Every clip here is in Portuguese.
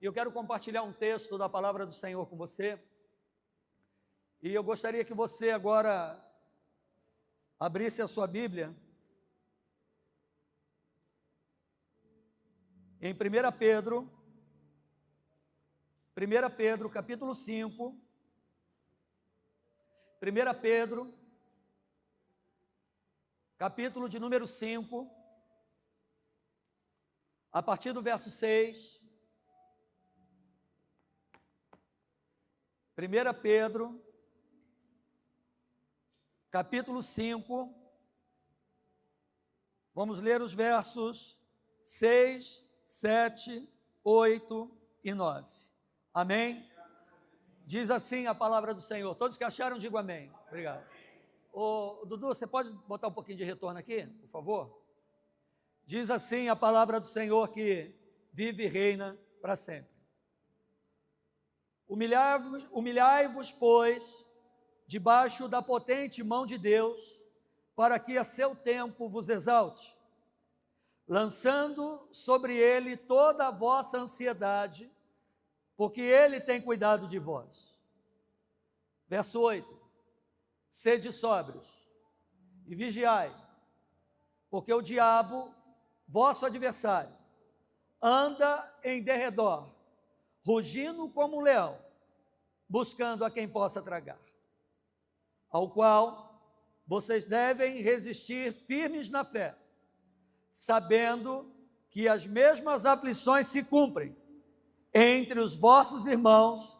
E eu quero compartilhar um texto da palavra do Senhor com você. E eu gostaria que você agora abrisse a sua Bíblia em 1 Pedro, capítulo 5. 1 Pedro, capítulo de número 5, a partir do verso 6. 1 Pedro, capítulo 5, vamos ler os versos 6, 7, 8 e 9. Amém? Diz assim a palavra do Senhor. Todos que acharam, digam amém. Obrigado. Ô, Dudu, você pode botar um pouquinho de retorno aqui, por favor? Diz assim a palavra do Senhor que vive e reina para sempre. Humilhai-vos, pois, debaixo da potente mão de Deus, para que a seu tempo vos exalte, lançando sobre ele toda a vossa ansiedade, porque ele tem cuidado de vós. Verso 8. Sede sóbrios e vigiai, porque o diabo, vosso adversário, anda em derredor, rugindo como um leão, buscando a quem possa tragar, ao qual vocês devem resistir firmes na fé, sabendo que as mesmas aflições se cumprem entre os vossos irmãos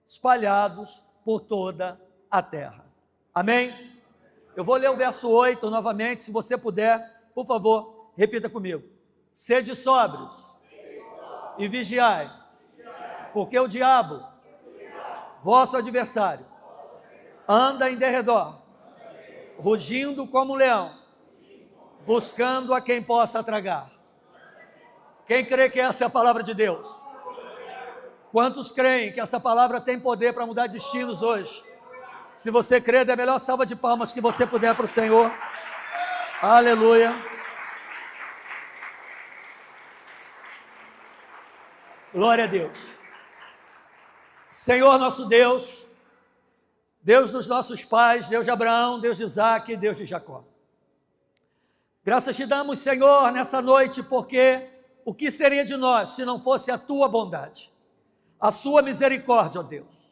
espalhados por toda a terra. Amém? Eu vou ler o verso 8 novamente, se você puder, por favor, repita comigo. Sede sóbrios e vigiai, porque o diabo, vosso adversário, anda em derredor, rugindo como um leão, buscando a quem possa tragar. Quem crê que essa é a palavra de Deus? Quantos creem que essa palavra tem poder para mudar destinos hoje? Se você crê, dê a melhor salva de palmas que você puder para o Senhor. Aleluia. Glória a Deus. Senhor nosso Deus, Deus dos nossos pais, Deus de Abraão, Deus de Isaque, Deus de Jacó. Graças te damos, Senhor, nessa noite, porque o que seria de nós se não fosse a tua bondade, a sua misericórdia, ó Deus.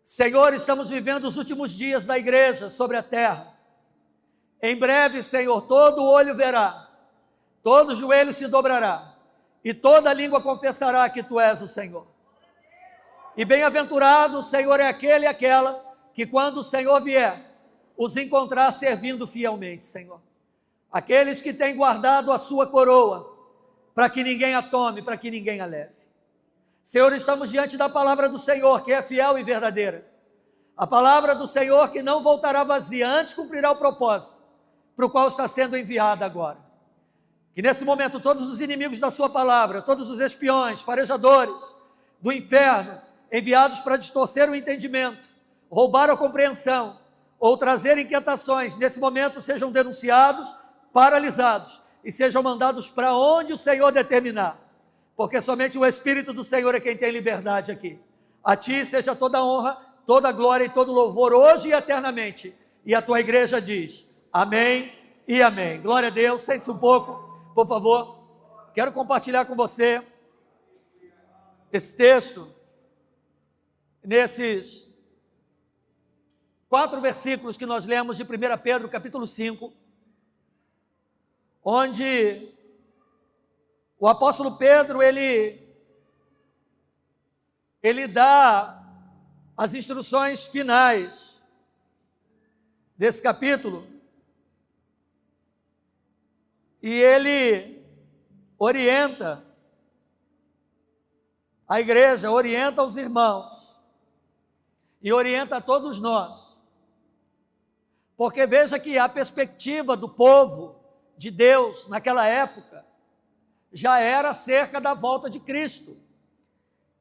Senhor, estamos vivendo os últimos dias da igreja sobre a terra. Em breve, Senhor, todo olho verá, todo joelho se dobrará e toda língua confessará que tu és o Senhor. E bem-aventurado, Senhor, é aquele e aquela que quando o Senhor vier, os encontrar servindo fielmente, Senhor. Aqueles que têm guardado a sua coroa, para que ninguém a tome, para que ninguém a leve. Senhor, estamos diante da palavra do Senhor, que é fiel e verdadeira. A palavra do Senhor que não voltará vazia, antes cumprirá o propósito, para o qual está sendo enviada agora. Que nesse momento todos os inimigos da sua palavra, todos os espiões, farejadores do inferno, enviados para distorcer o entendimento, roubar a compreensão ou trazer inquietações, nesse momento sejam denunciados, paralisados e sejam mandados para onde o Senhor determinar, porque somente o Espírito do Senhor é quem tem liberdade aqui. A ti seja toda a honra, toda a glória e todo o louvor hoje e eternamente. E a tua igreja diz amém e amém. Glória a Deus. Sente-se um pouco, por favor. Quero compartilhar com você esse texto, nesses 4 versículos que nós lemos de 1 Pedro, capítulo 5, onde o apóstolo Pedro, ele dá as instruções finais desse capítulo, e ele orienta a igreja, orienta os irmãos, e orienta a todos nós, porque veja que a perspectiva do povo de Deus naquela época já era acerca da volta de Cristo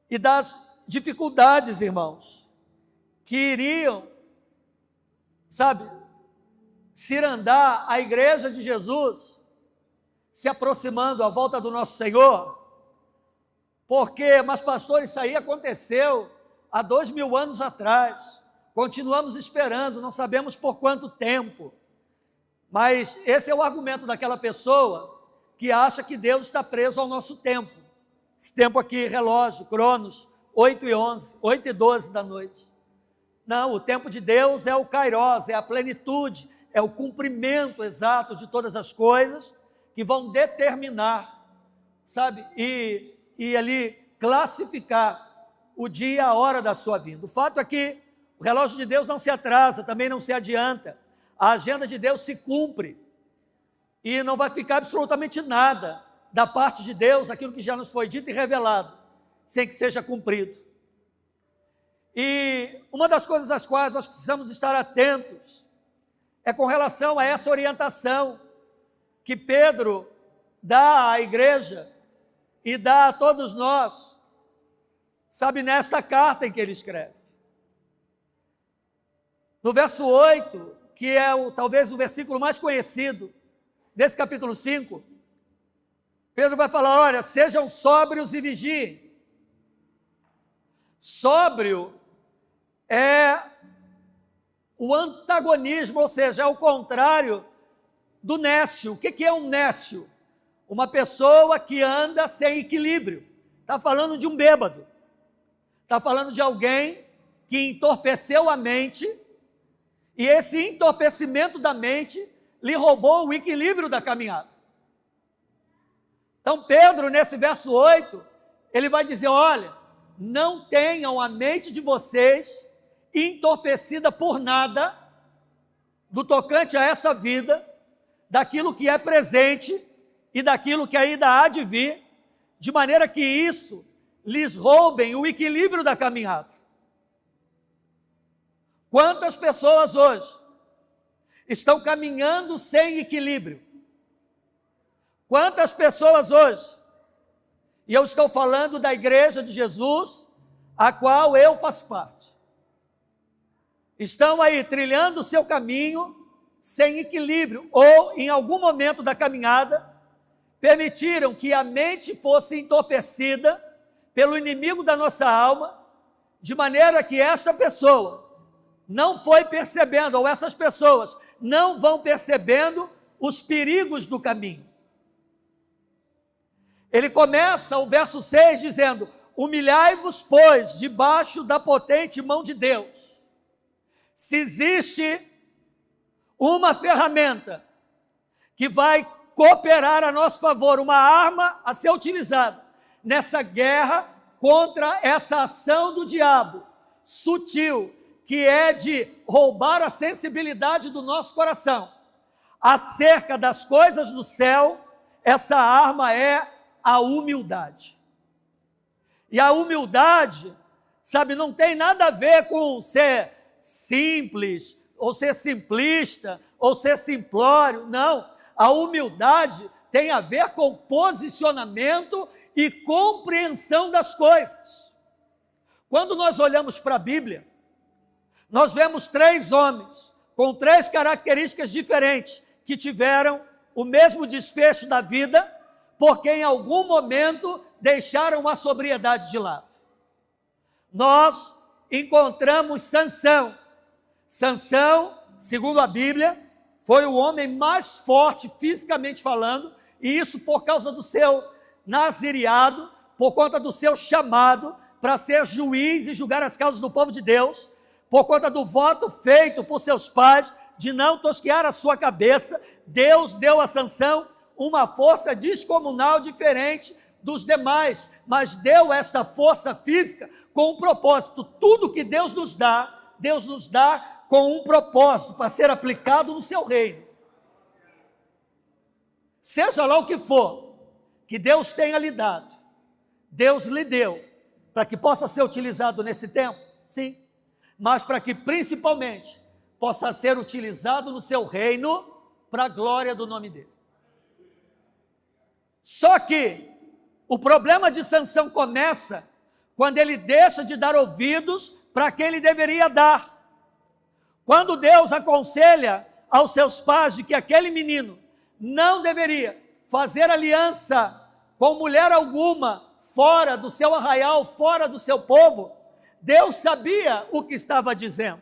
e das dificuldades, irmãos, que iriam, cirandar a igreja de Jesus, se aproximando à volta do nosso Senhor, Mas pastor, isso aí aconteceu há 2000 anos atrás. Continuamos esperando, não sabemos por quanto tempo. Mas esse é o argumento daquela pessoa que acha que Deus está preso ao nosso tempo. Esse tempo aqui, relógio, Cronos, 8:11, 8:12 da noite. Não, o tempo de Deus é o Kairos, é a plenitude, é o cumprimento exato de todas as coisas que vão determinar, sabe, e ali classificar o dia e a hora da sua vinda. O fato é que o relógio de Deus não se atrasa, também não se adianta. A agenda de Deus se cumpre e não vai ficar absolutamente nada da parte de Deus, aquilo que já nos foi dito e revelado, sem que seja cumprido. E uma das coisas às quais nós precisamos estar atentos é com relação a essa orientação que Pedro dá à igreja e dá a todos nós, sabe, nesta carta em que ele escreve. No verso 8, que é talvez o versículo mais conhecido desse capítulo 5, Pedro vai falar, olha, sejam sóbrios e vigiem. Sóbrio é o antagonismo, ou seja, é o contrário do nécio. O que é um nécio? Uma pessoa que anda sem equilíbrio. Está falando de um bêbado. Está falando de alguém que entorpeceu a mente e esse entorpecimento da mente lhe roubou o equilíbrio da caminhada. Então Pedro, nesse verso 8, ele vai dizer, olha, não tenham a mente de vocês entorpecida por nada do tocante a essa vida, daquilo que é presente e daquilo que ainda há de vir, de maneira que isso lhes roubem o equilíbrio da caminhada. Quantas pessoas hoje estão caminhando sem equilíbrio? Quantas pessoas hoje, e eu estou falando da igreja de Jesus, a qual eu faço parte, estão aí trilhando o seu caminho sem equilíbrio, ou em algum momento da caminhada, permitiram que a mente fosse entorpecida pelo inimigo da nossa alma, de maneira que esta pessoa não foi percebendo, ou essas pessoas não vão percebendo os perigos do caminho. Ele começa o verso 6 dizendo, humilhai-vos, pois, debaixo da potente mão de Deus. Se existe uma ferramenta que vai cooperar a nosso favor, uma arma a ser utilizada nessa guerra contra essa ação do diabo, sutil, que é de roubar a sensibilidade do nosso coração acerca das coisas do céu, essa arma é a humildade. E a humildade, sabe, não tem nada a ver com ser simples, ou ser simplista, ou ser simplório, não. A humildade tem a ver com posicionamento e compreensão das coisas. Quando nós olhamos para a Bíblia, nós vemos 3 homens com 3 características diferentes que tiveram o mesmo desfecho da vida, porque em algum momento deixaram a sobriedade de lado. Nós encontramos Sansão. Sansão, segundo a Bíblia, foi o homem mais forte fisicamente falando, e isso por causa do seu nazireado, por conta do seu chamado para ser juiz e julgar as causas do povo de Deus, por conta do voto feito por seus pais de não tosquear a sua cabeça. Deus deu a Sansão uma força descomunal diferente dos demais, mas deu esta força física com um propósito. Tudo que Deus nos dá com um propósito para ser aplicado no seu reino. Seja lá o que for que Deus tenha lhe dado, Deus lhe deu para que possa ser utilizado nesse tempo, sim, mas para que principalmente possa ser utilizado no seu reino para a glória do nome dele. Só que o problema de Sansão começa quando ele deixa de dar ouvidos para quem ele deveria dar. Quando Deus aconselha aos seus pais de que aquele menino não deveria fazer aliança com mulher alguma fora do seu arraial, fora do seu povo, Deus sabia o que estava dizendo.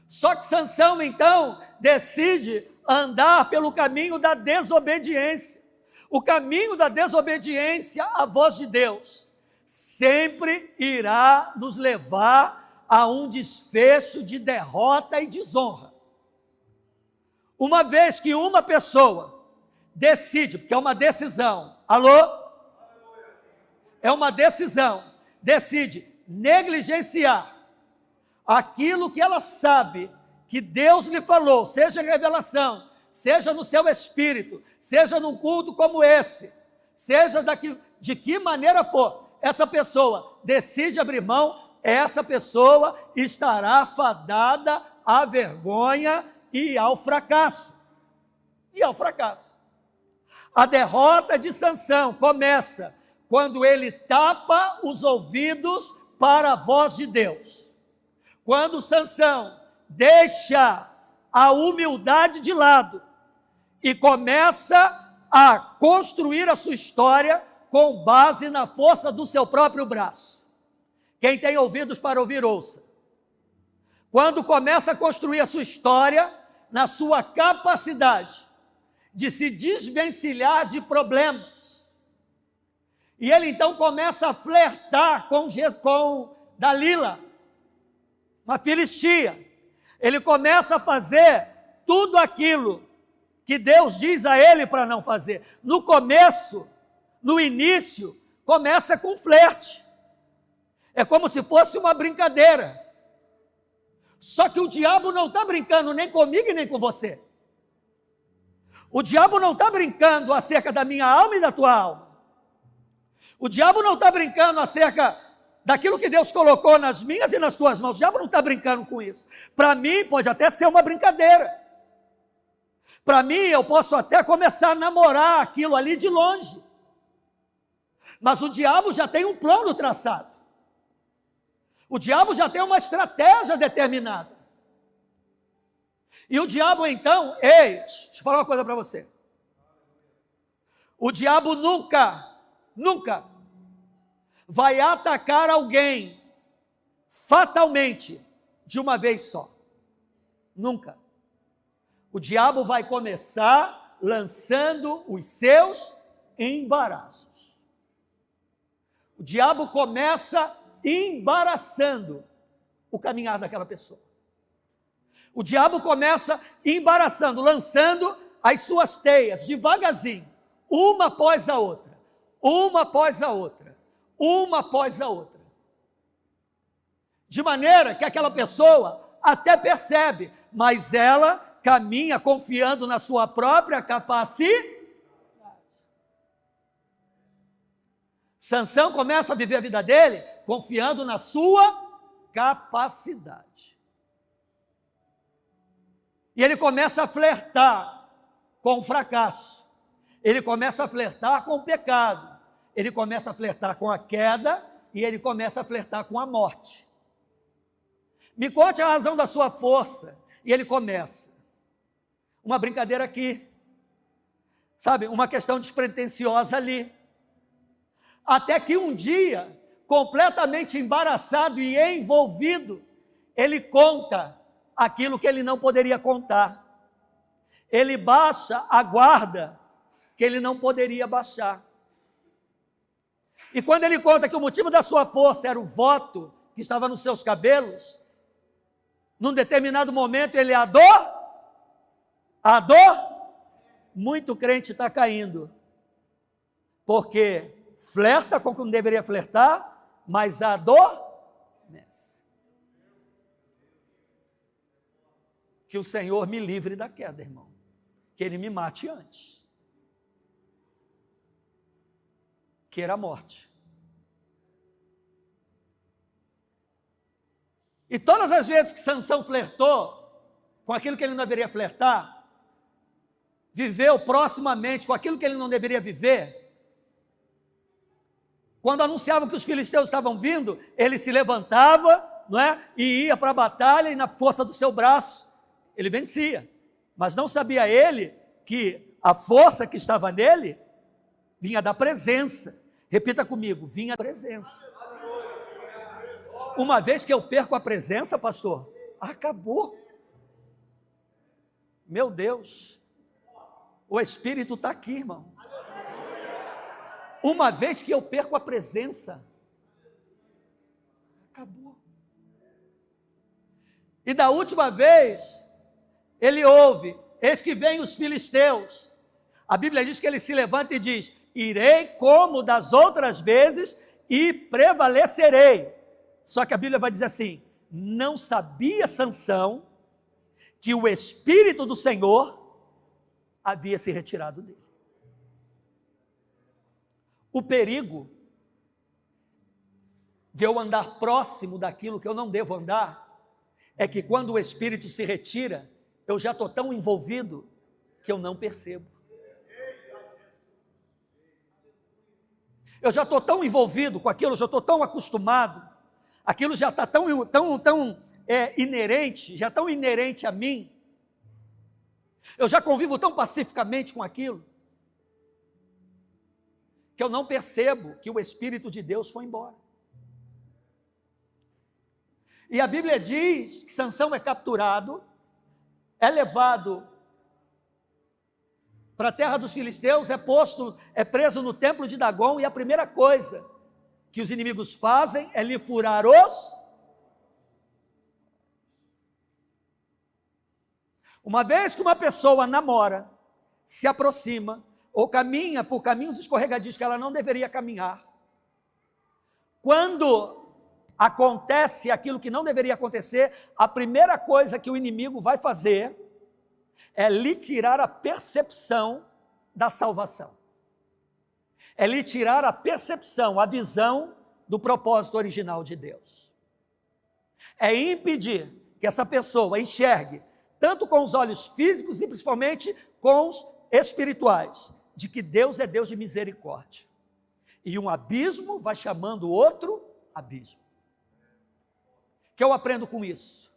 Só que Sansão, então, decide andar pelo caminho da desobediência. O caminho da desobediência à voz de Deus sempre irá nos levar a um desfecho de derrota e desonra. Uma vez que uma pessoa decide, porque é uma decisão, alô? É uma decisão, decide negligenciar aquilo que ela sabe que Deus lhe falou, seja em revelação, seja no seu espírito, seja num culto como esse, seja de que maneira for, essa pessoa decide abrir mão, essa pessoa estará fadada à vergonha e ao fracasso. E ao fracasso. A derrota de Sansão começa quando ele tapa os ouvidos para a voz de Deus. Quando Sansão deixa a humildade de lado e começa a construir a sua história com base na força do seu próprio braço. Quem tem ouvidos para ouvir, ouça. Quando começa a construir a sua história na sua capacidade de se desvencilhar de problemas. E ele então começa a flertar com Dalila, uma filistia. Ele começa a fazer tudo aquilo que Deus diz a ele para não fazer. No começo, no início, começa com flerte. É como se fosse uma brincadeira. Só que o diabo não está brincando nem comigo e nem com você. O diabo não está brincando acerca da minha alma e da tua alma. O diabo não está brincando acerca daquilo que Deus colocou nas minhas e nas tuas mãos. O diabo não está brincando com isso. Para mim, pode até ser uma brincadeira. Para mim, eu posso até começar a namorar aquilo ali de longe. Mas o diabo já tem um plano traçado. O diabo já tem uma estratégia determinada. E o diabo então, deixa eu falar uma coisa para você. O diabo nunca vai atacar alguém fatalmente de uma vez só. Nunca. O diabo vai começar lançando os seus embaraços. O diabo começa embaraçando o caminhar daquela pessoa. O diabo começa embaraçando, lançando as suas teias devagarzinho, uma após a outra, uma após a outra, uma após a outra. De maneira que aquela pessoa até percebe, mas ela caminha confiando na sua própria capacidade. Sansão começa a viver a vida dele confiando na sua capacidade. E ele começa a flertar com o fracasso. Ele começa a flertar com o pecado. Ele começa a flertar com a queda e ele começa a flertar com a morte. Me conte a razão da sua força. E ele começa. Uma brincadeira aqui. Sabe, uma questão despretensiosa ali. Até que um dia, completamente embaraçado e envolvido, ele conta aquilo que ele não poderia contar. Ele baixa a guarda que ele não poderia baixar. E quando ele conta que o motivo da sua força era o voto que estava nos seus cabelos, num determinado momento ele, a dor, muito crente está caindo, porque flerta com quem deveria flertar, mas a dor, que o Senhor me livre da queda, irmão, que Ele me mate antes, que era a morte. E todas as vezes que Sansão flertou com aquilo que ele não deveria flertar, viveu proximamente com aquilo que ele não deveria viver, quando anunciavam que os filisteus estavam vindo, ele se levantava, não é? E ia para a batalha e na força do seu braço ele vencia. Mas não sabia ele que a força que estava nele vinha da presença, Repita comigo, vinha a presença. Uma vez que eu perco a presença, pastor, acabou. Meu Deus, o Espírito está aqui, irmão. Uma vez que eu perco a presença, acabou. E da última vez, ele ouve, eis que vêm os filisteus. A Bíblia diz que ele se levanta e diz, irei como das outras vezes e prevalecerei. Só que a Bíblia vai dizer assim, não sabia Sansão que o Espírito do Senhor havia se retirado dele. O perigo de eu andar próximo daquilo que eu não devo andar, é que quando o Espírito se retira, eu já estou tão envolvido que eu não percebo. Eu já estou tão envolvido com aquilo, eu já estou tão acostumado, aquilo já está tão inerente, já tão inerente a mim, eu já convivo tão pacificamente com aquilo, que eu não percebo que o Espírito de Deus foi embora. E a Bíblia diz que Sansão é capturado, é levado para a terra dos filisteus, é preso no templo de Dagom, e a primeira coisa que os inimigos fazem é lhe furar os... Uma vez que uma pessoa namora, se aproxima, ou caminha por caminhos escorregadios que ela não deveria caminhar, quando acontece aquilo que não deveria acontecer, a primeira coisa que o inimigo vai fazer é lhe tirar a percepção da salvação. É lhe tirar a percepção, a visão do propósito original de Deus. É impedir que essa pessoa enxergue, tanto com os olhos físicos e principalmente com os espirituais, de que Deus é Deus de misericórdia. E um abismo vai chamando outro abismo. O que eu aprendo com isso?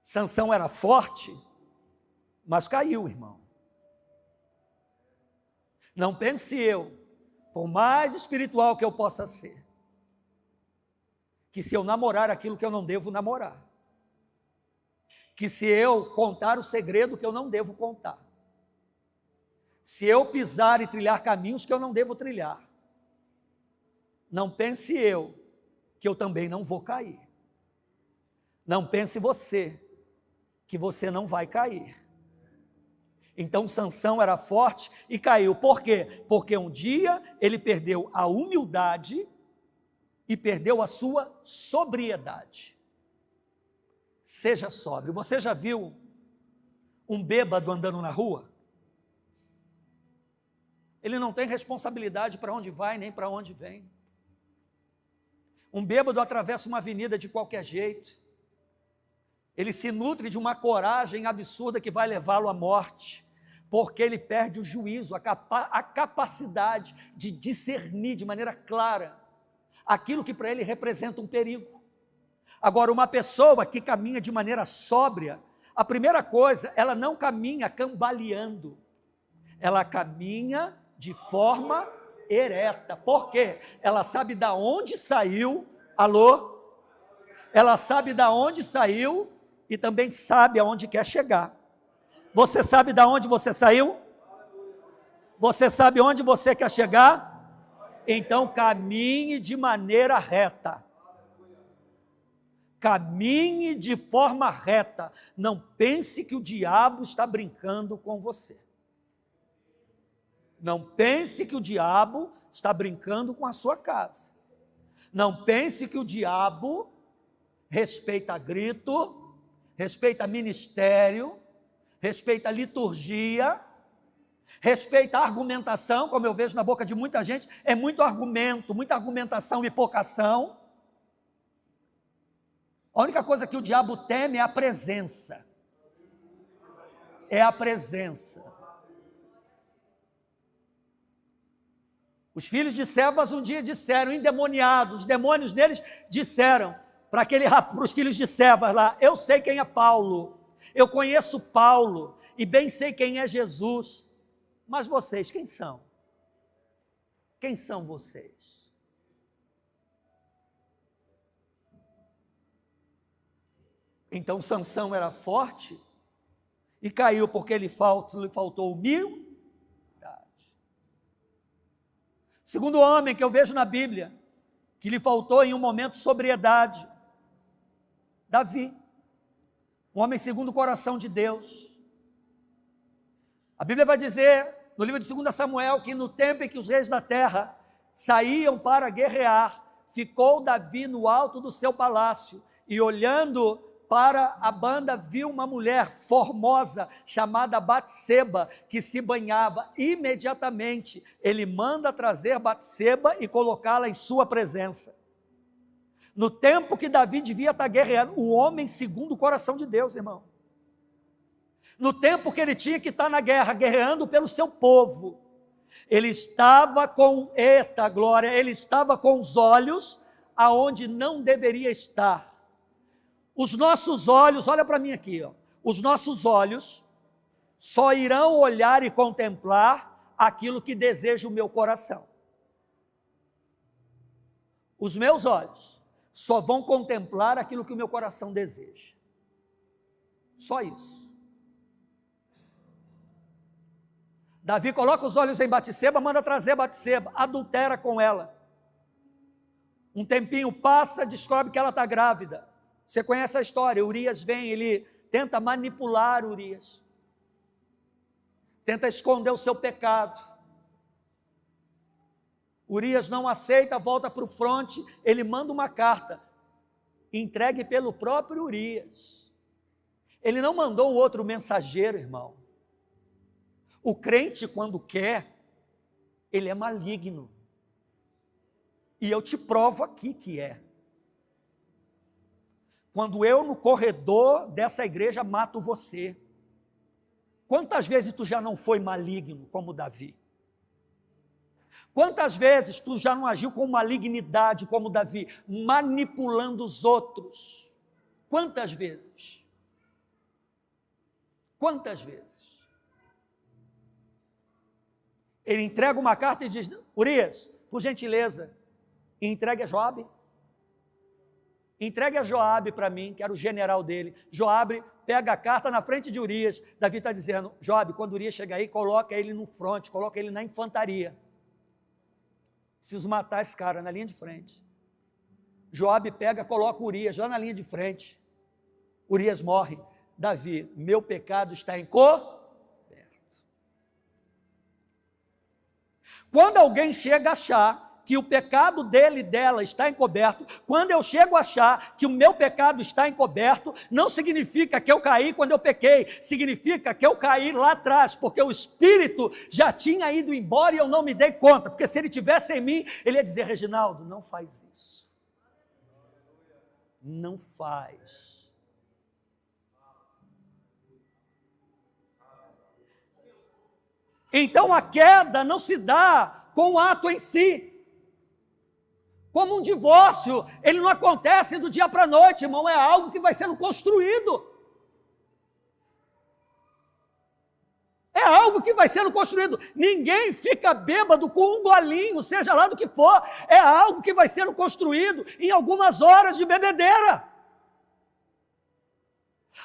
Sansão era forte, mas caiu, irmão. Não pense eu, por mais espiritual que eu possa ser, que se eu namorar aquilo que eu não devo namorar, que se eu contar o segredo que eu não devo contar, se eu pisar e trilhar caminhos que eu não devo trilhar, não pense eu que eu também não vou cair. Não pense você que você não vai cair. Então Sansão era forte e caiu. Por quê? Porque um dia ele perdeu a humildade e perdeu a sua sobriedade. Seja sóbrio. Você já viu um bêbado andando na rua? Ele não tem responsabilidade para onde vai nem para onde vem. Um bêbado atravessa uma avenida de qualquer jeito. Ele se nutre de uma coragem absurda que vai levá-lo à morte, porque ele perde o juízo, a capacidade de discernir de maneira clara aquilo que para ele representa um perigo. Agora, uma pessoa que caminha de maneira sóbria, a primeira coisa, ela não caminha cambaleando, ela caminha de forma ereta. Por quê? Ela sabe de onde saiu, alô? Ela sabe de onde saiu e também sabe aonde quer chegar. Você sabe de onde você saiu? Você sabe onde você quer chegar? Então caminhe de maneira reta. Caminhe de forma reta. Não pense que o diabo está brincando com você. Não pense que o diabo está brincando com a sua casa. Não pense que o diabo respeita grito, respeita ministério, respeita liturgia, respeita argumentação, como eu vejo na boca de muita gente, é muito argumento, muita argumentação e poucação. A única coisa que o diabo teme é a presença. É a presença. Os filhos de Sebas um dia disseram, endemoniados, os demônios deles disseram para os filhos de Sebas lá, eu sei quem é Paulo, eu conheço Paulo e bem sei quem é Jesus, mas vocês quem são? Quem são vocês? Então Sansão era forte e caiu porque lhe faltou humildade. Segundo homem que eu vejo na Bíblia, que lhe faltou em um momento sobriedade, Davi, um homem segundo o coração de Deus. A Bíblia vai dizer, no livro de 2 Samuel, que no tempo em que os reis da terra saíam para guerrear, ficou Davi no alto do seu palácio e olhando para a banda viu uma mulher formosa chamada Batseba que se banhava. Imediatamente ele manda trazer Batseba e colocá-la em sua presença. No tempo que Davi devia estar guerreando, o homem segundo o coração de Deus, irmão. No tempo que ele tinha que estar na guerra, guerreando pelo seu povo, ele estava com, eita glória, ele estava com os olhos aonde não deveria estar. Os nossos olhos, olha para mim aqui, ó, os nossos olhos só irão olhar e contemplar aquilo que deseja o meu coração. Os meus olhos só vão contemplar aquilo que o meu coração deseja. Só isso. Davi coloca os olhos em Batseba, manda trazer Batseba, adultera com ela. Um tempinho passa, descobre que ela está grávida. Você conhece a história, Urias vem, ele tenta manipular Urias. Tenta esconder o seu pecado. Urias não aceita, volta para o fronte, ele manda uma carta, entregue pelo próprio Urias. Ele não mandou um outro mensageiro, irmão. O crente, quando quer, ele é maligno. E eu te provo aqui que é. Quando eu no corredor dessa igreja mato você. Quantas vezes tu já não foi maligno como Davi? Quantas vezes tu já não agiu com malignidade como Davi, manipulando os outros? Quantas vezes? Quantas vezes? Ele entrega uma carta e diz, Urias, por gentileza, entregue a Joabe. Entregue a Joabe para mim, que era o general dele. Joabe pega a carta na frente de Urias. Davi está dizendo, Joabe, quando Urias chegar aí, coloca ele no fronte, coloca ele na infantaria. Preciso matar esse cara na linha de frente. Joabe pega, coloca Urias lá na linha de frente. Urias morre. Davi, meu pecado está encoberto. Quando alguém chega a achar que o pecado dele e dela está encoberto, quando eu chego a achar que o meu pecado está encoberto, não significa que eu caí quando eu pequei, significa que eu caí lá atrás, porque o Espírito já tinha ido embora e eu não me dei conta, porque se ele tivesse em mim, ele ia dizer, Reginaldo, não faz isso. Não faz. Então a queda não se dá com o ato em si. Como um divórcio, ele não acontece do dia para a noite, irmão, é algo que vai sendo construído. É algo que vai sendo construído. Ninguém fica bêbado com um golinho, seja lá do que for. É algo que vai sendo construído em algumas horas de bebedeira.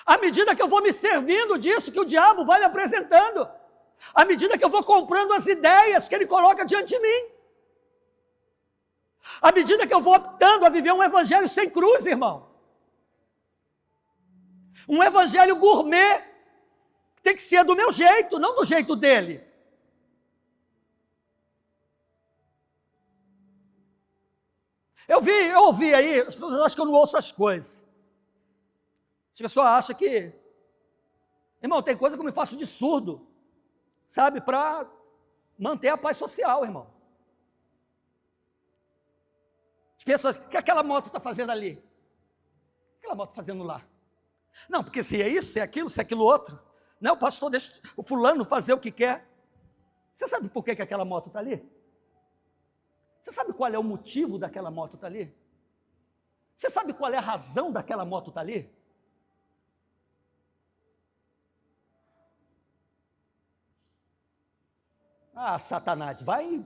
À medida que eu vou me servindo disso, que o diabo vai me apresentando. À medida que eu vou comprando as ideias que ele coloca diante de mim. À medida que eu vou optando a viver um evangelho sem cruz, irmão. Um evangelho gourmet, que tem que ser do meu jeito, não do jeito dele. Eu ouvi aí, as pessoas acham que eu não ouço as coisas. As pessoas acham que, irmão, tem coisa que eu me faço de surdo, sabe, para manter a paz social, irmão. As pessoas, o que aquela moto está fazendo ali? O que aquela moto está fazendo lá? Não, porque se é isso, se é aquilo outro. Não, o pastor deixa o fulano fazer o que quer. Você sabe por que aquela moto está ali? Você sabe qual é o motivo daquela moto estar ali? Você sabe qual é a razão daquela moto estar ali? Ah, Satanás, vai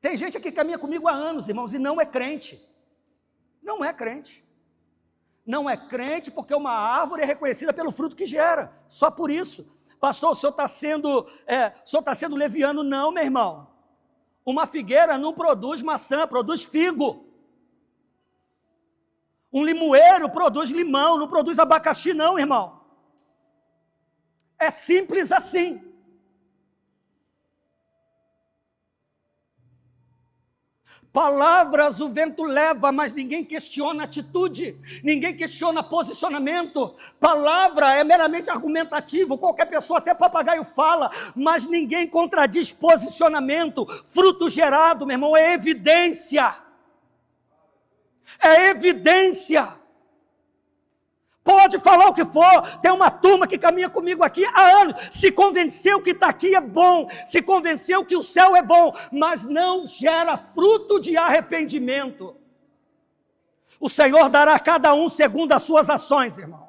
Tem gente aqui que caminha comigo há anos, irmãos, e não é crente. Não é crente. Não é crente porque uma árvore é reconhecida pelo fruto que gera. Só por isso. Pastor, o senhor está sendo leviano? Não, meu irmão. Uma figueira não produz maçã, produz figo. Um limoeiro produz limão, não produz abacaxi não, irmão. É simples assim. Palavras o vento leva, mas ninguém questiona atitude, ninguém questiona posicionamento. Palavra é meramente argumentativo, qualquer pessoa, até papagaio fala, mas ninguém contradiz posicionamento. Fruto gerado, meu irmão, é evidência. É evidência. Pode falar o que for, tem uma turma que caminha comigo aqui há anos, se convenceu que está aqui é bom, se convenceu que o céu é bom, mas não gera fruto de arrependimento. O Senhor dará a cada um segundo as suas ações, irmão.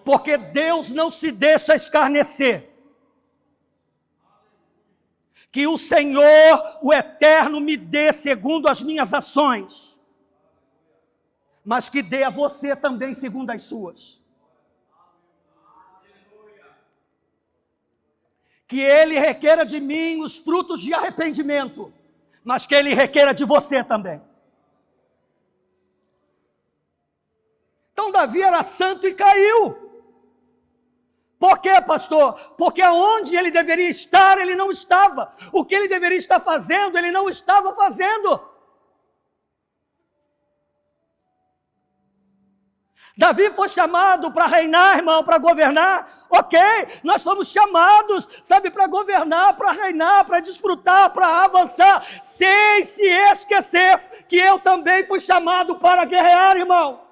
Porque Deus não se deixa escarnecer. Que o Senhor, o Eterno, me dê segundo as minhas ações, mas que dê a você também segundo as suas. Que Ele requeira de mim os frutos de arrependimento, mas que Ele requeira de você também. Então Davi era santo e caiu. Por quê, pastor? Porque onde ele deveria estar, ele não estava. O que ele deveria estar fazendo, ele não estava fazendo. Davi foi chamado para reinar, irmão, para governar. Ok, nós fomos chamados, sabe, para governar, para reinar, para desfrutar, para avançar, sem se esquecer que eu também fui chamado para guerrear, irmão.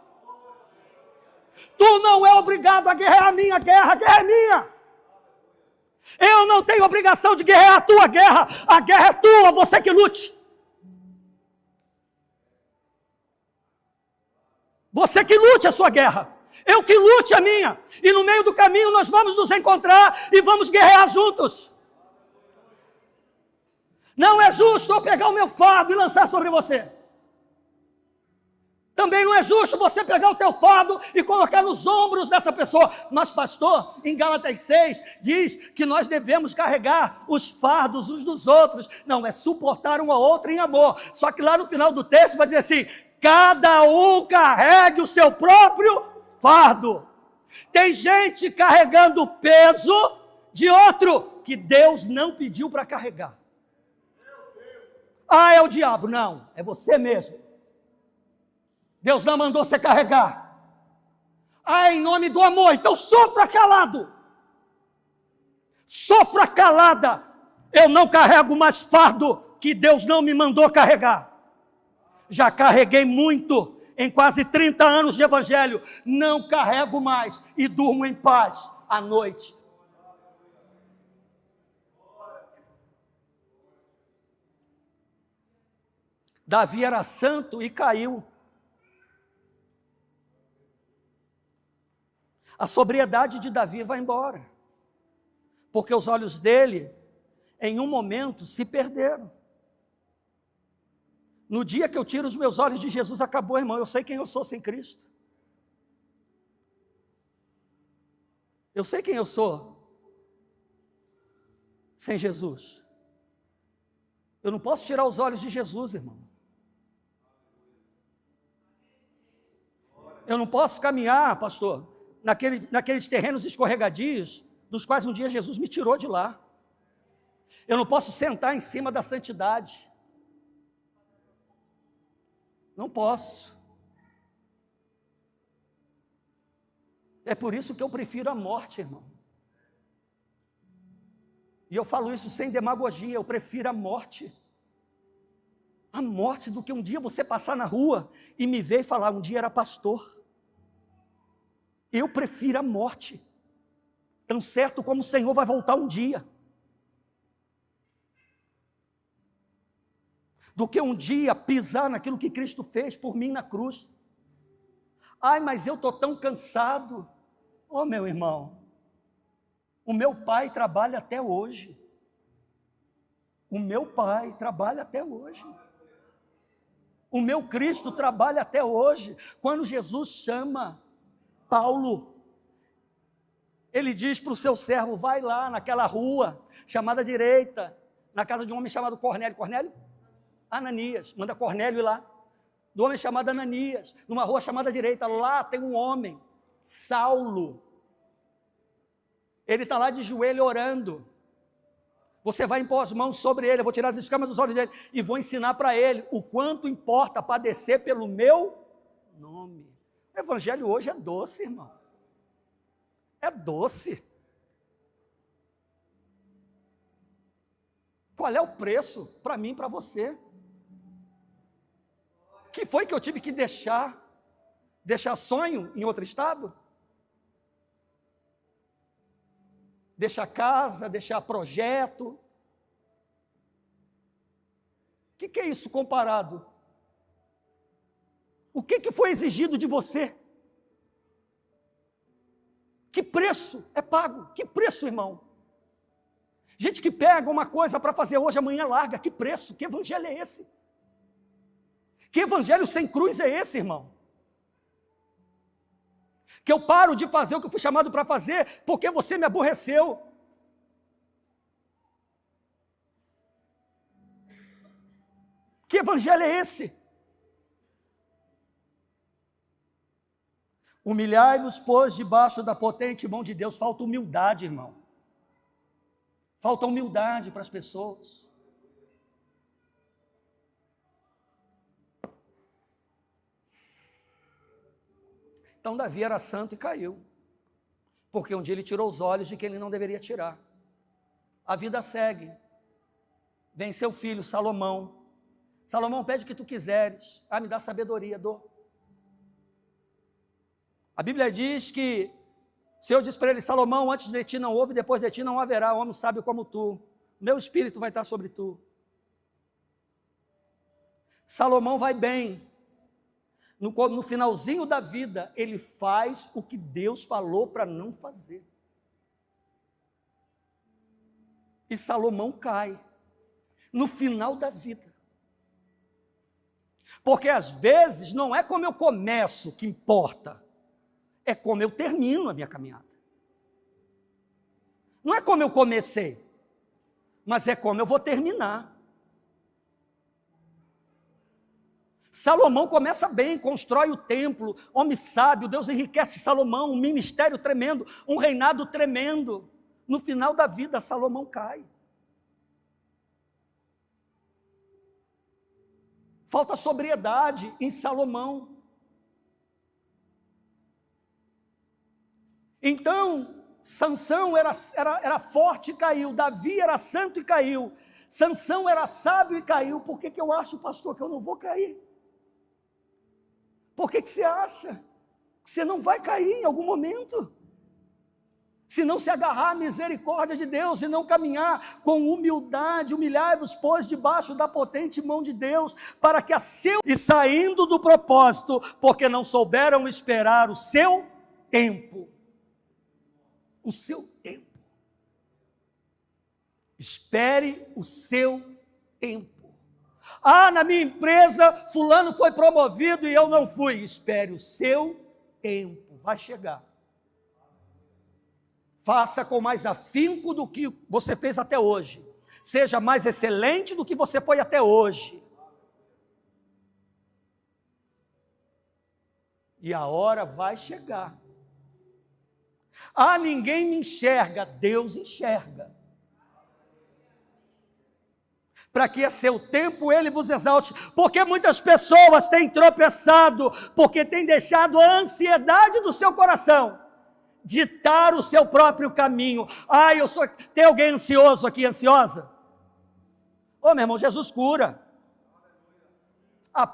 Tu não é obrigado a guerrear a minha guerra, a guerra é minha. Eu não tenho obrigação de guerrear a tua guerra, a guerra é tua, você que lute. Você que lute a sua guerra, eu que lute a minha, e no meio do caminho nós vamos nos encontrar e vamos guerrear juntos. Não é justo eu pegar o meu fardo e lançar sobre você. Também não é justo você pegar o teu fardo e colocar nos ombros dessa pessoa. Mas pastor, em Gálatas 6, diz que nós devemos carregar os fardos uns dos outros. Não, é suportar um ao outro em amor. Só que lá no final do texto vai dizer assim: cada um carregue o seu próprio fardo. Tem gente carregando o peso de outro que Deus não pediu para carregar. Ah, é o diabo. Não, é você mesmo. Deus não mandou você carregar. Ah, em nome do amor. Então sofra calado. Sofra calada. Eu não carrego mais fardo que Deus não me mandou carregar. Já carreguei muito em quase 30 anos de evangelho. Não carrego mais e durmo em paz à noite. Davi era santo e caiu. A sobriedade de Davi vai embora, porque os olhos dele, em um momento, se perderam. No dia que eu tiro os meus olhos de Jesus, acabou, irmão. Eu sei quem eu sou sem Cristo. Eu sei quem eu sou sem Jesus. Eu não posso tirar os olhos de Jesus, irmão. Eu não posso caminhar, pastor, naqueles terrenos escorregadios, dos quais um dia Jesus me tirou de lá. Eu não posso sentar em cima da santidade. Não posso. É por isso que eu prefiro a morte, irmão. E eu falo isso sem demagogia, eu prefiro a morte. A morte do que um dia você passar na rua e me ver e falar, um dia era pastor. Eu prefiro a morte, tão certo como o Senhor vai voltar um dia, do que um dia pisar naquilo que Cristo fez por mim na cruz. Ai, mas eu estou tão cansado. Oh, meu irmão, o meu pai trabalha até hoje. O meu Pai trabalha até hoje. O meu Cristo trabalha até hoje. Quando Jesus chama Paulo, ele diz para o seu servo, vai lá naquela rua chamada direita, na casa de um homem chamado Cornélio. Cornélio? Ananias. Manda Cornélio ir lá. Do homem chamado Ananias, numa rua chamada direita. Lá tem um homem, Saulo. Ele está lá de joelho orando. Você vai impor as mãos sobre ele, eu vou tirar as escamas dos olhos dele e vou ensinar para ele o quanto importa padecer pelo meu nome. O evangelho hoje é doce, irmão. É doce. Qual é o preço para mim e para você? Que foi que eu tive que deixar? Deixar sonho em outro estado? Deixar casa, deixar projeto. O que é isso comparado? O que foi exigido de você? Que preço é pago? Que preço, irmão? Gente que pega uma coisa para fazer hoje, amanhã larga. Que preço? Que evangelho é esse? Que evangelho sem cruz é esse, irmão? Que eu paro de fazer o que eu fui chamado para fazer porque você me aborreceu. Que evangelho é esse? Humilhai-vos, pois, debaixo da potente mão de Deus. Falta humildade, irmão. Falta humildade para as pessoas. Então Davi era santo e caiu, porque um dia ele tirou os olhos de quem ele não deveria tirar. A vida segue. Vem seu filho Salomão. Salomão pede o que tu quiseres. Me dá sabedoria, dou. A Bíblia diz que o Senhor diz para ele, Salomão, antes de ti não houve, depois de ti não haverá homem sábio como tu. Meu espírito vai estar sobre tu. Salomão vai bem. No finalzinho da vida, ele faz o que Deus falou para não fazer. E Salomão cai no final da vida. Porque às vezes não é como eu começo que importa, é como eu termino a minha caminhada. Não é como eu comecei, mas é como eu vou terminar. Salomão começa bem, constrói o templo, homem sábio, Deus enriquece Salomão, um ministério tremendo, um reinado tremendo. No final da vida, Salomão cai. Falta sobriedade em Salomão. Então, Sansão era forte e caiu, Davi era santo e caiu, Sansão era sábio e caiu. Por que eu acho, pastor, que eu não vou cair? Por que você acha que você não vai cair em algum momento? Se não se agarrar à misericórdia de Deus e não caminhar com humildade, humilhai-vos, pois, debaixo da potente mão de Deus, para que e saindo do propósito, porque não souberam esperar o seu tempo. O seu tempo. Espere o seu tempo. Na minha empresa, fulano foi promovido e eu não fui. Espere o seu tempo, vai chegar. Faça com mais afinco do que você fez até hoje. Seja mais excelente do que você foi até hoje. E a hora vai chegar. Ninguém me enxerga, Deus enxerga. Para que a seu tempo Ele vos exalte, porque muitas pessoas têm tropeçado, porque têm deixado a ansiedade do seu coração ditar o seu próprio caminho. Tem alguém ansioso aqui, ansiosa? Meu irmão, Jesus cura.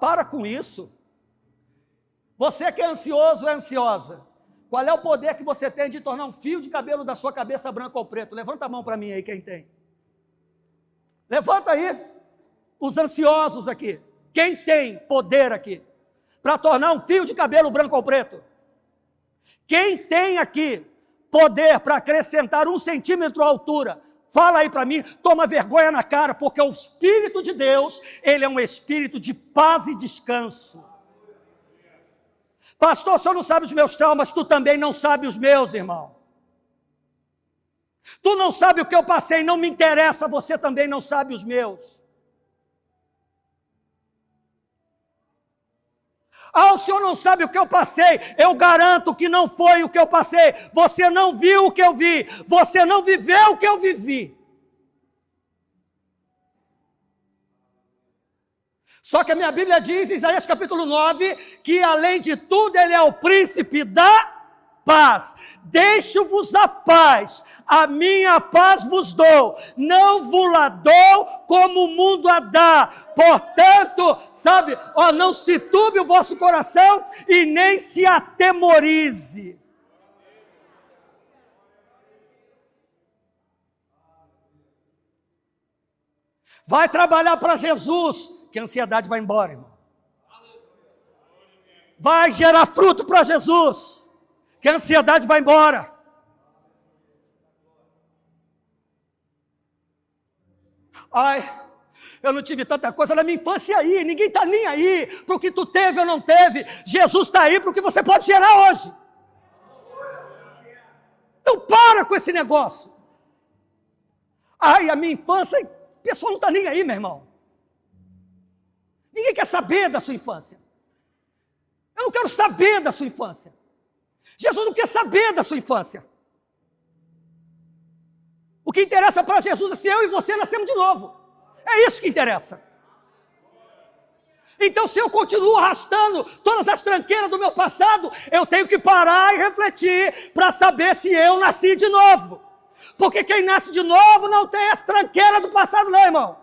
Para com isso. Você que é ansioso ou é ansiosa, qual é o poder que você tem de tornar um fio de cabelo da sua cabeça branco ou preto? Levanta a mão para mim aí, quem tem. Levanta aí, os ansiosos aqui. Quem tem poder aqui para tornar um fio de cabelo branco ou preto? Quem tem aqui poder para acrescentar 1 centímetro à altura? Fala aí para mim, toma vergonha na cara, porque o Espírito de Deus, ele é um espírito de paz e descanso. Pastor, o senhor não sabe os meus traumas, tu também não sabe os meus, irmão. Tu não sabe o que eu passei, não me interessa, você também não sabe os meus. Ah, o senhor não sabe o que eu passei, eu garanto que não foi o que eu passei. Você não viu o que eu vi, você não viveu o que eu vivi. Só que a minha Bíblia diz, em Isaías capítulo 9, que além de tudo ele é o príncipe da paz. Deixo-vos a paz, a minha paz vos dou, não vos la dou como o mundo a dá. Portanto, sabe, não se turbe o vosso coração e nem se atemorize. Vai trabalhar para Jesus, que a ansiedade vai embora, irmão. Vai gerar fruto para Jesus, que a ansiedade vai embora. Ai, eu não tive tanta coisa na minha infância aí, ninguém está nem aí para o que tu teve ou não teve. Jesus está aí para o que você pode gerar hoje. Então para com esse negócio. Ai, a minha infância, a pessoa não está nem aí, meu irmão. Ninguém quer saber da sua infância. Eu não quero saber da sua infância. Jesus não quer saber da sua infância. O que interessa para Jesus é se eu e você nascemos de novo. É isso que interessa. Então, se eu continuo arrastando todas as tranqueiras do meu passado, eu tenho que parar e refletir para saber se eu nasci de novo. Porque quem nasce de novo não tem as tranqueiras do passado, não, irmão.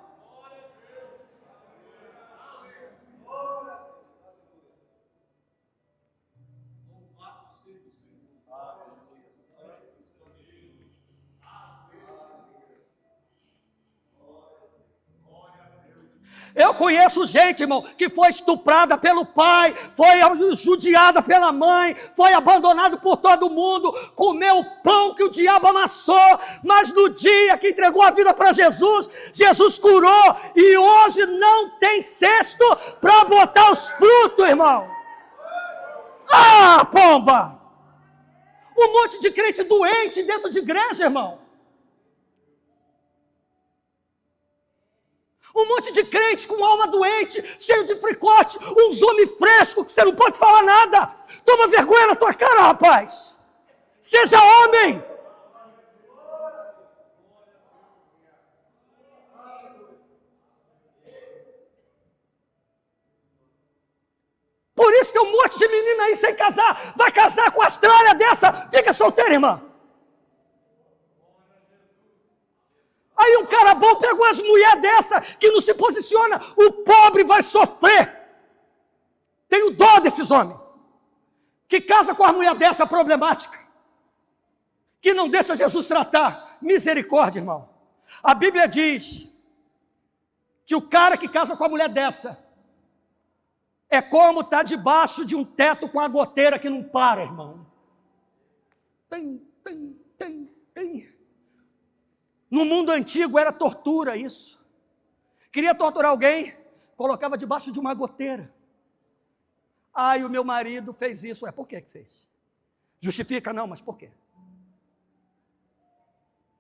Eu conheço gente, irmão, que foi estuprada pelo pai, foi judiada pela mãe, foi abandonado por todo mundo, comeu o pão que o diabo amassou, mas no dia que entregou a vida para Jesus, Jesus curou e hoje não tem cesto para botar os frutos, irmão. Ah, pomba! Um monte de crente doente dentro de igreja, irmão. Um monte de crente com alma doente, cheio de fricote, uns homens frescos que você não pode falar nada. Toma vergonha na tua cara, rapaz. Seja homem. Por isso tem um monte de menina aí sem casar. Vai casar com a tralha dessa. Fica solteira, irmã. Aí um cara bom pega umas mulheres dessa que não se posiciona, o pobre vai sofrer. Tenho dó desses homens, que casa com a mulher dessa problemática, que não deixa Jesus tratar. Misericórdia, irmão. A Bíblia diz que o cara que casa com a mulher dessa é como estar debaixo de um teto com a goteira que não para, irmão. Tem. No mundo antigo era tortura isso. Queria torturar alguém, colocava debaixo de uma goteira. Ai, o meu marido fez isso. Por que fez? Justifica? Não, mas por quê?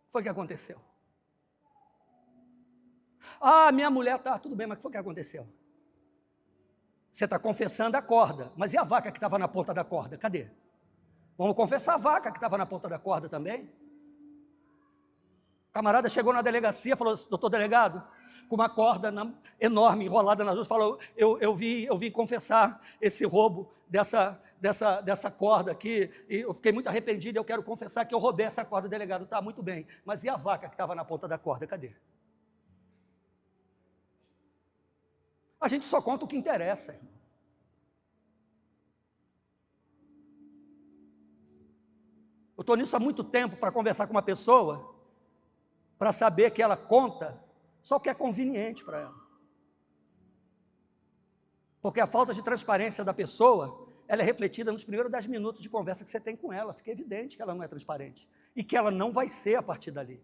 Foi o que aconteceu. Ah, minha mulher, tá, tudo bem, mas o que foi que aconteceu? Você está confessando a corda, mas e a vaca que estava na ponta da corda? Cadê? Vamos confessar a vaca que estava na ponta da corda também? O camarada chegou na delegacia, falou, doutor delegado, com uma corda enorme, enrolada nas duas, falou, eu vim confessar esse roubo dessa corda aqui, e eu fiquei muito arrependido, eu quero confessar que eu roubei essa corda, delegado, tá, muito bem, mas e a vaca que estava na ponta da corda, cadê? A gente só conta o que interessa, irmão. Eu estou nisso há muito tempo para conversar com uma pessoa, para saber que ela conta só o que é conveniente para ela. Porque a falta de transparência da pessoa, ela é refletida nos primeiros 10 minutos de conversa que você tem com ela. Fica evidente que ela não é transparente. E que ela não vai ser a partir dali.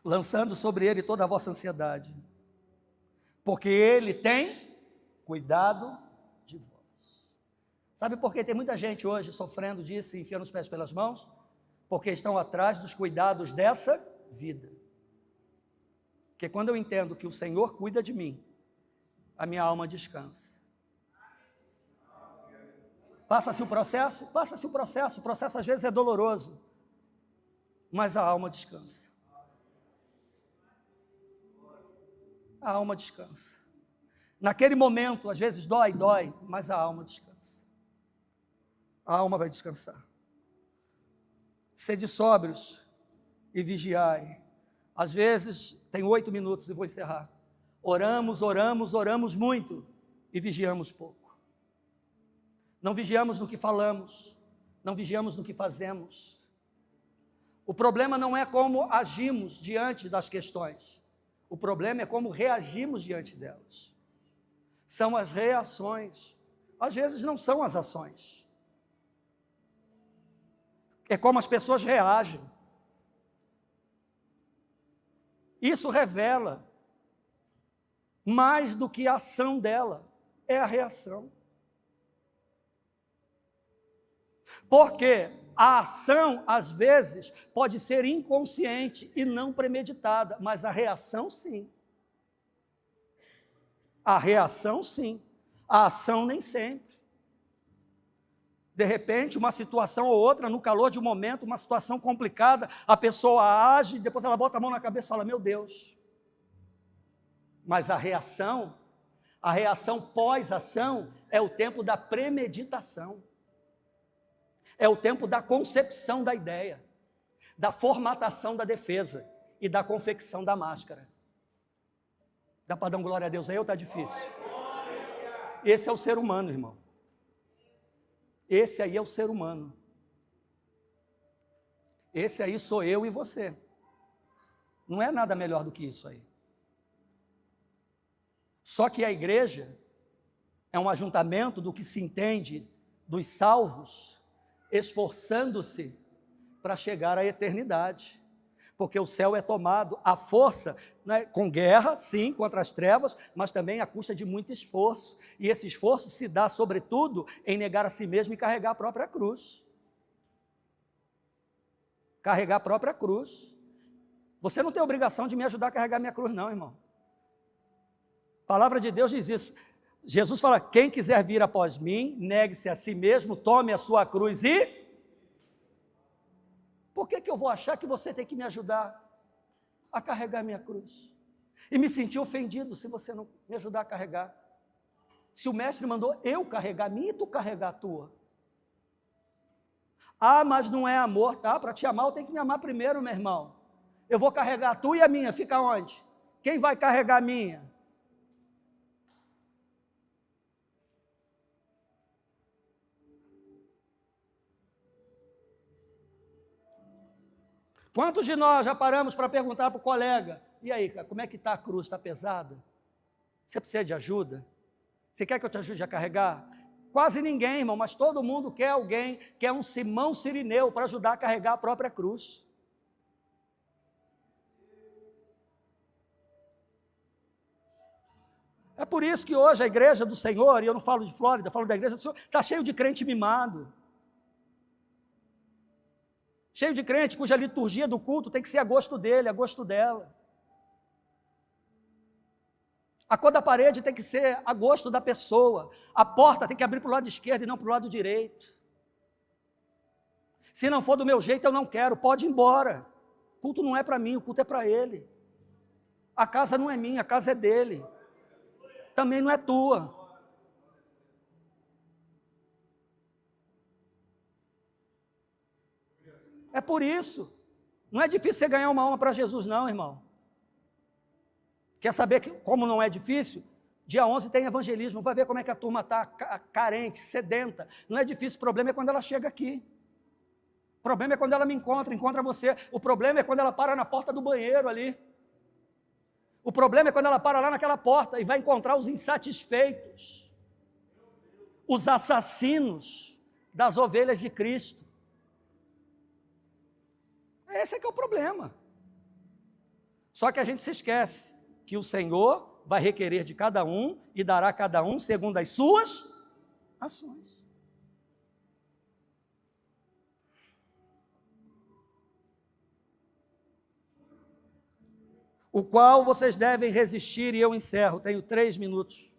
lançando sobre ele toda a vossa ansiedade, porque ele tem cuidado de vós. Sabe por que tem muita gente hoje sofrendo disso e enfiando os pés pelas mãos? Porque estão atrás dos cuidados dessa vida. Porque quando eu entendo que o Senhor cuida de mim, a minha alma descansa. Passa-se o processo? Passa-se o processo às vezes é doloroso, mas a alma descansa. A alma descansa. Naquele momento, às vezes dói, mas a alma descansa. A alma vai descansar. Sede sóbrios e vigiai. Às vezes, tem 8 minutos e vou encerrar. Oramos muito e vigiamos pouco. Não vigiamos no que falamos, não vigiamos no que fazemos. O problema não é como agimos diante das questões. O problema é como reagimos diante delas. São as reações. Às vezes não são as ações. É como as pessoas reagem. Isso revela mais do que a ação dela, é a reação. Porque a ação, às vezes, pode ser inconsciente e não premeditada, mas a reação, sim. A reação, sim. A ação, nem sempre. De repente, uma situação ou outra, no calor de um momento, uma situação complicada, a pessoa age, depois ela bota a mão na cabeça e fala, meu Deus. Mas a reação pós-ação, é o tempo da premeditação. É o tempo da concepção da ideia, da formatação da defesa e da confecção da máscara. Dá para dar um glória a Deus aí ou está difícil? Esse é o ser humano, irmão. Esse aí é o ser humano. Esse aí sou eu e você. Não é nada melhor do que isso aí. Só que a igreja é um ajuntamento do que se entende dos salvos, esforçando-se para chegar à eternidade, porque o céu é tomado à força, né, com guerra, sim, contra as trevas, mas também à custa de muito esforço, e esse esforço se dá, sobretudo, em negar a si mesmo e carregar a própria cruz. Carregar a própria cruz. Você não tem obrigação de me ajudar a carregar minha cruz, não, irmão. A palavra de Deus diz isso. Jesus fala, quem quiser vir após mim, negue-se a si mesmo, tome a sua cruz e... Por que eu vou achar que você tem que me ajudar a carregar minha cruz? E me sentir ofendido se você não me ajudar a carregar. Se o mestre mandou eu carregar a minha e tu carregar a tua. Ah, mas não é amor, tá? Para te amar eu tenho que me amar primeiro, meu irmão. Eu vou carregar a tua e a minha, fica onde? Quem vai carregar a minha? Quantos de nós já paramos para perguntar para o colega, e aí, cara, como é que está a cruz? Está pesada? Você precisa de ajuda? Você quer que eu te ajude a carregar? Quase ninguém, irmão, mas todo mundo quer alguém, quer um Simão Cirineu para ajudar a carregar a própria cruz. É por isso que hoje a igreja do Senhor, e eu não falo de Flórida, falo da igreja do Senhor, está cheio de crente mimado. Cheio de crente cuja liturgia do culto tem que ser a gosto dele, a gosto dela. A cor da parede tem que ser a gosto da pessoa. A porta tem que abrir para o lado esquerdo e não para o lado direito. Se não for do meu jeito, eu não quero, pode ir embora. O culto não é para mim, o culto é para ele. A casa não é minha, a casa é dele. Também não é tua. É por isso. Não é difícil você ganhar uma alma para Jesus, não, irmão. Quer saber como não é difícil? Dia 11 tem evangelismo, vai ver como é que a turma está carente, sedenta. Não é difícil, o problema é quando ela chega aqui. O problema é quando ela me encontra você. O problema é quando ela para na porta do banheiro ali. O problema é quando ela para lá naquela porta e vai encontrar os insatisfeitos, os assassinos das ovelhas de Cristo. Esse é que é o problema. Só que a gente se esquece que o Senhor vai requerer de cada um e dará a cada um segundo as suas ações. O qual vocês devem resistir, e eu encerro, tenho 3 minutos.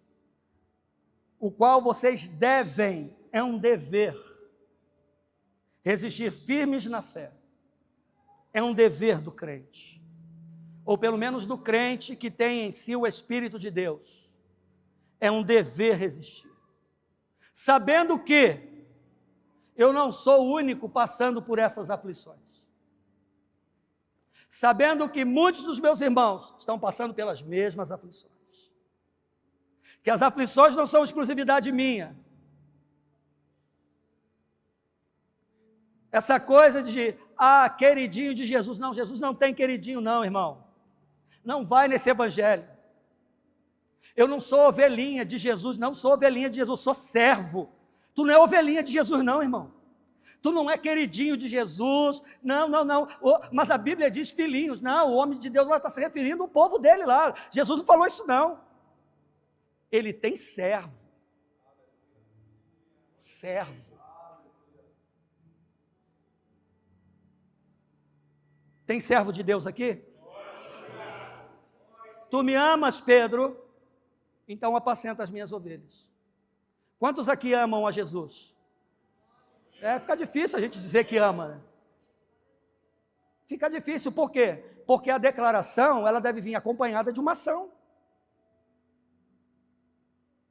O qual vocês devem, é um dever, resistir firmes na fé. É um dever do crente, ou pelo menos do crente que tem em si o Espírito de Deus. É um dever resistir, sabendo que eu não sou o único passando por essas aflições. Sabendo que muitos dos meus irmãos estão passando pelas mesmas aflições. Que as aflições não são exclusividade minha. Essa coisa de, queridinho de Jesus. Não, Jesus não tem queridinho não, irmão. Não vai nesse evangelho. Eu não sou ovelhinha de Jesus, não sou ovelhinha de Jesus, sou servo. Tu não é ovelhinha de Jesus não, irmão. Tu não é queridinho de Jesus, não. Mas a Bíblia diz filhinhos. Não, o homem de Deus lá está se referindo ao povo dele lá. Jesus não falou isso não. Ele tem servo. Servo. Tem servo de Deus aqui? Tu me amas, Pedro? Então apacenta as minhas ovelhas. Quantos aqui amam a Jesus? Fica difícil a gente dizer que ama, né? Fica difícil, por quê? Porque a declaração, ela deve vir acompanhada de uma ação.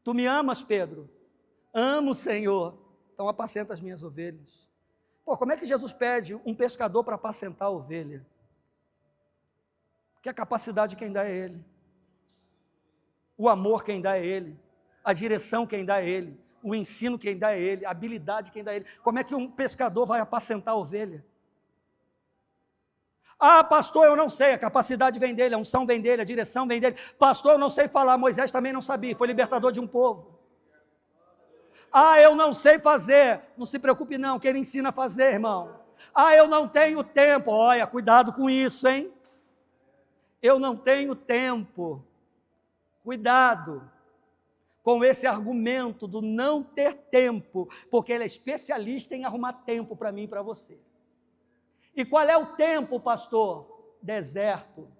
Tu me amas, Pedro? Amo, Senhor. Então apacenta as minhas ovelhas. Como é que Jesus pede um pescador para apacentar a ovelha? Que a capacidade quem dá é Ele. O amor quem dá é Ele. A direção quem dá é Ele. O ensino quem dá é Ele, a habilidade quem dá é Ele. Como é que um pescador vai apacentar a ovelha? Pastor, eu não sei, a capacidade vem dele, a unção vem dele, a direção vem dele. Pastor, eu não sei falar, Moisés também não sabia, foi libertador de um povo. Eu não sei fazer, não se preocupe não, que ele ensina a fazer, irmão. Eu não tenho tempo, olha, cuidado com isso, hein? Eu não tenho tempo, cuidado com esse argumento do não ter tempo, porque ele é especialista em arrumar tempo para mim e para você. E qual é o tempo, pastor? Deserto,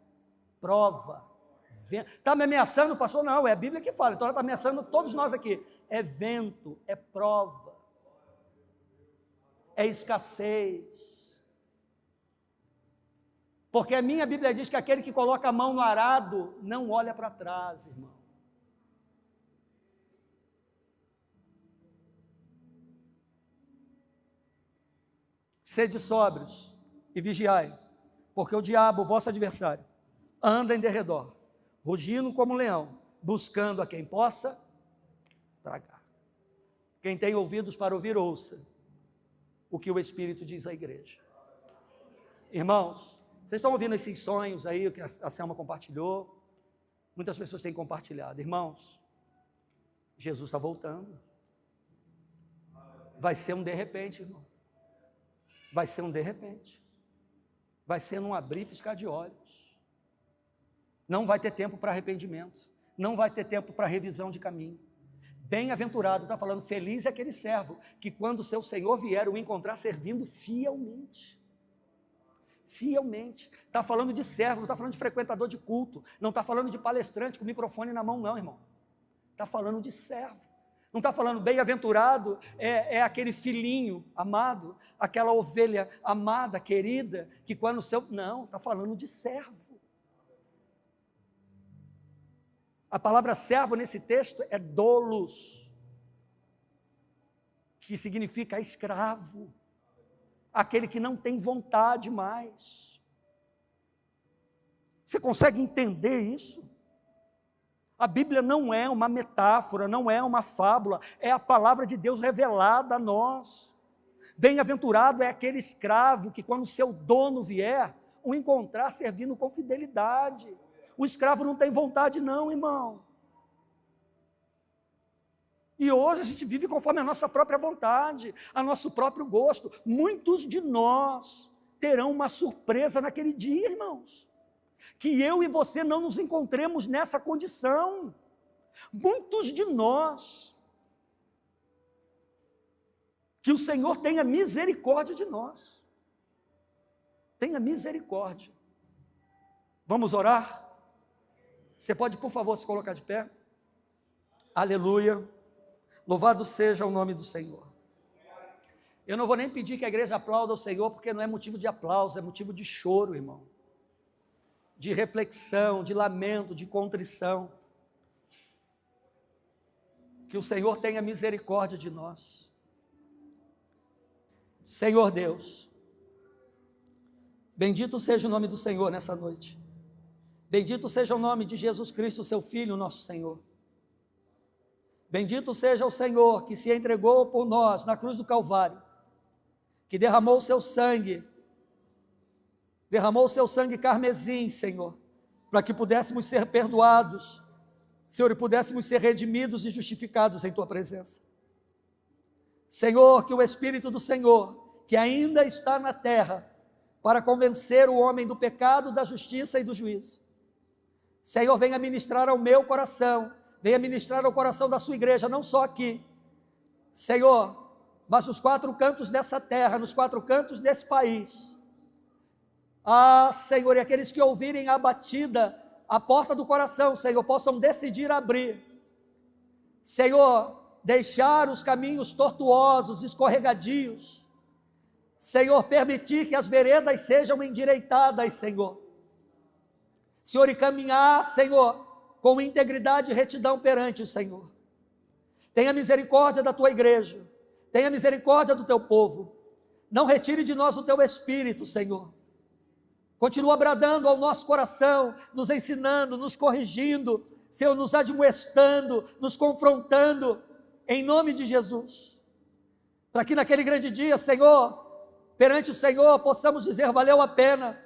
prova, vento. Está me ameaçando, pastor? Não, é a Bíblia que fala, então ela está ameaçando todos nós aqui. É vento, é prova, é escassez. Porque a minha Bíblia diz que aquele que coloca a mão no arado não olha para trás, irmão. Sede sóbrios e vigiai, porque o diabo, vosso adversário, anda em derredor, rugindo como um leão, buscando a quem possa tragar. Quem tem ouvidos para ouvir, ouça o que o Espírito diz à igreja. Irmãos, vocês estão ouvindo esses sonhos aí, o que a Selma compartilhou? Muitas pessoas têm compartilhado. Irmãos, Jesus está voltando. Vai ser um de repente, irmão. Vai ser um de repente. Vai ser num abrir e piscar de olhos. Não vai ter tempo para arrependimento. Não vai ter tempo para revisão de caminho. Bem-aventurado, está falando, feliz é aquele servo que quando o seu Senhor vier o encontrar servindo fielmente. Fielmente. Está falando de servo, não está falando de frequentador de culto. Não está falando de palestrante com o microfone na mão, não, irmão. Está falando de servo. Não está falando bem-aventurado, é aquele filhinho amado, aquela ovelha amada, querida, que quando o seu... Não, está falando de servo. A palavra servo nesse texto é doulos, que significa escravo, aquele que não tem vontade mais. Você consegue entender isso? A Bíblia não é uma metáfora, não é uma fábula, é a palavra de Deus revelada a nós. Bem-aventurado é aquele escravo que quando o seu dono vier, o encontrar servindo com fidelidade. O escravo não tem vontade não, irmão. E hoje a gente vive conforme a nossa própria vontade, a nosso próprio gosto. Muitos de nós terão uma surpresa naquele dia, irmãos. que eu e você não nos encontremos nessa condição. Muitos de nós. Que o Senhor tenha misericórdia de nós. Tenha misericórdia. Vamos orar? Você pode, por favor, se colocar de pé? Aleluia. Louvado seja o nome do Senhor. Eu não vou nem pedir que a igreja aplaude ao Senhor, porque não é motivo de aplauso, é motivo de choro, irmão. De reflexão, de lamento, de contrição. Que o Senhor tenha misericórdia de nós. Senhor Deus, bendito seja o nome do Senhor nessa noite. Bendito seja o nome de Jesus Cristo, seu Filho, nosso Senhor. Bendito seja o Senhor que se entregou por nós na cruz do Calvário, que derramou o seu sangue carmesim, Senhor, para que pudéssemos ser perdoados, Senhor, e pudéssemos ser redimidos e justificados em Tua presença. Senhor, que o Espírito do Senhor, que ainda está na terra, para convencer o homem do pecado, da justiça e do juízo. Senhor, venha ministrar ao meu coração, venha ministrar ao coração da sua igreja, não só aqui, Senhor, mas nos 4 cantos dessa terra, nos 4 cantos desse país. Senhor, e aqueles que ouvirem a batida, a porta do coração, Senhor, possam decidir abrir. Senhor, deixar os caminhos tortuosos, escorregadios. Senhor, permitir que as veredas sejam endireitadas, Senhor. Senhor, e caminhar, Senhor, com integridade e retidão perante o Senhor. Tenha misericórdia da Tua igreja. Tenha misericórdia do Teu povo. Não retire de nós o Teu Espírito, Senhor. Continua bradando ao nosso coração, nos ensinando, nos corrigindo, Senhor, nos admoestando, nos confrontando, em nome de Jesus. Para que naquele grande dia, Senhor, perante o Senhor, possamos dizer: valeu a pena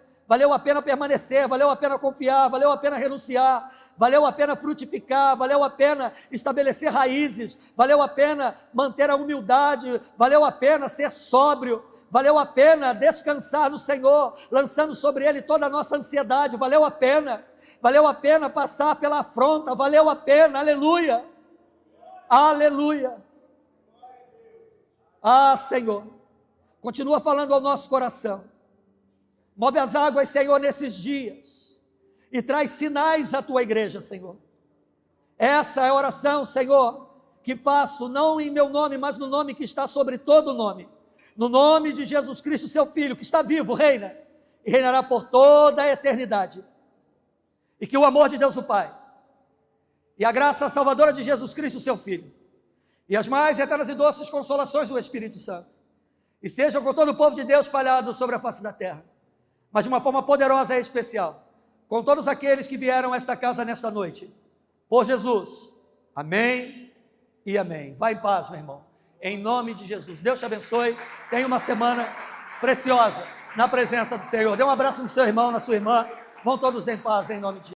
permanecer, valeu a pena confiar, valeu a pena renunciar, valeu a pena frutificar, valeu a pena estabelecer raízes, valeu a pena manter a humildade, valeu a pena ser sóbrio, valeu a pena descansar no Senhor, lançando sobre Ele toda a nossa ansiedade, valeu a pena passar pela afronta, valeu a pena, aleluia, aleluia. Senhor, continua falando ao nosso coração, move as águas, Senhor, nesses dias, e traz sinais à Tua igreja, Senhor. Essa é a oração, Senhor, que faço, não em meu nome, mas no nome que está sobre todo nome, no nome de Jesus Cristo, seu Filho, que está vivo, reina, e reinará por toda a eternidade. E que o amor de Deus o Pai, e a graça salvadora de Jesus Cristo, seu Filho, e as mais eternas e doces consolações do Espírito Santo, e sejam com todo o povo de Deus espalhado sobre a face da terra, mas de uma forma poderosa e especial, com todos aqueles que vieram a esta casa nesta noite, por Jesus, amém e amém. Vai em paz, meu irmão, em nome de Jesus. Deus te abençoe, tenha uma semana preciosa na presença do Senhor. Dê um abraço no seu irmão, na sua irmã, vão todos em paz, em nome de Jesus.